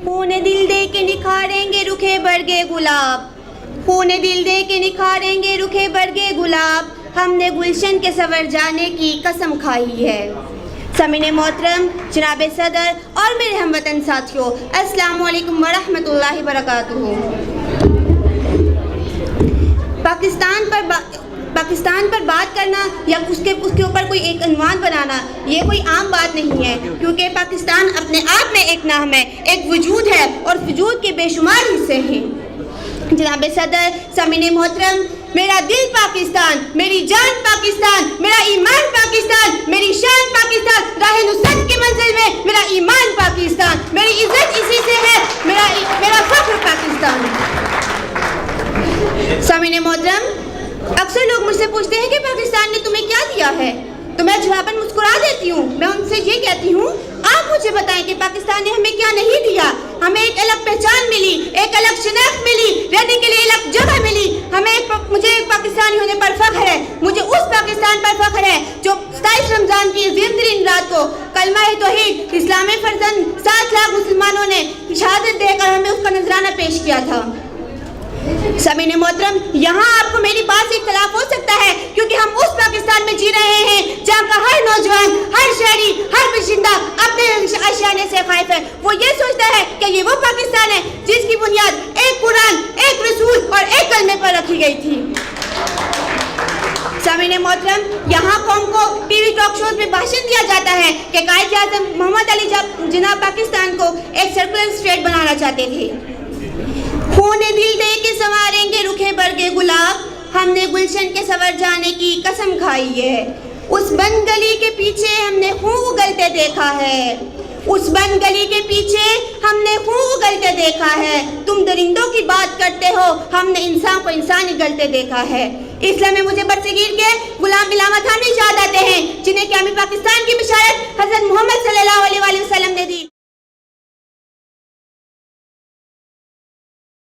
خون دل دے کے نکھاریں گے رکھے برگے گلاب، خون دل دے کے نکھاریں گے رکھے برگے گلاب، ہم نے گلشن کے سنور جانے کی قسم کھائی ہے۔ سامعین محترم، جناب صدر اور میرے ہم وطن ساتھیوں، السلام علیکم ورحمۃ اللہ وبرکاتہ۔ پاکستان پر بات کرنا یا اس کے اوپر کوئی ایک عنوان بنانا یہ کوئی عام بات نہیں ہے، کیونکہ پاکستان اپنے آپ میں ایک نام ہے، ایک وجود ہے اور وجود کے بے شمار حصے ہیں۔ جناب صدر، سامعین محترم، میرا دل پاکستان، میری جان پاکستان، میرا ایمان پاکستان، میری شان پاکستان، راہ نصرت کی منزل میں میرا ایمان پاکستان، میری عزت اسی سے ہے، میرا فخر پاکستان۔ سامعین محترم، اکثر لوگ مجھ سے پوچھتے ہیں کہ پاکستان نے تمہیں کیا دیا ہے، تو میں جواباً مسکرا دیتی ہوں۔ میں ان سے یہ کہتی ہوں، آپ مجھے بتائیں کہ پاکستان نے ہمیں کیا نہیں دیا۔ ہمیں ایک الگ پہچان ملی، ایک الگ شناخت ملی، رہنے کے لیے الگ جگہ ملی۔ مجھے پاکستانی ہونے پر فخر ہے، مجھے اس پاکستان پر فخر ہے جو 27 رمضان کی عظیم ترین رات کو کلمہ توحید، اسلام فرزند 7 لاکھ مسلمانوں نے شہادت دے کر ہمیں اس کا نذرانہ پیش کیا تھا۔ سامعین محترم، یہاں آپ کو میری بات سے اختلاف ہو سکتا ہے، کیونکہ ہم اس پاکستان میں جی رہے ہیں جہاں کا ہر نوجوان، ہر شہری، ہر باشندہ اپنے آشیانے سے خائف ہے۔ وہ یہ سوچتا ہے کہ یہ وہ پاکستان ہے جس کی بنیاد ایک قرآن، ایک رسول اور ایک کلمے پر رکھی گئی تھی۔ سامعین محترم، یہاں قوم کو ٹی وی ٹاک شوز میں بھاشن دیا جاتا ہے کہ قائد اعظم محمد علی جناح پاکستان کو ایک سرکولر اسٹیٹ بنانا چاہتے تھے۔ خون دل دے کے سنواریں گے رکھے برگے گلاب، ہم نے گلشن کے سنور جانے کی قسم کھائی ہے۔ اس بند گلی کے پیچھے ہم نے خون اگلتے دیکھا ہے، اس بند گلی کے پیچھے ہم نے خون اگلتے دیکھا ہے۔ تم درندوں کی بات کرتے ہو، ہم نے انسان کو انسان اگلتے دیکھا ہے۔ اس لیے میں مجھے برصغیر کے غلام علامہ تھانوی یاد آتے ہیں، جنہیں قیام پاکستان کی بشارت حضرت محمد صلی اللہ علیہ وسلم نے دی۔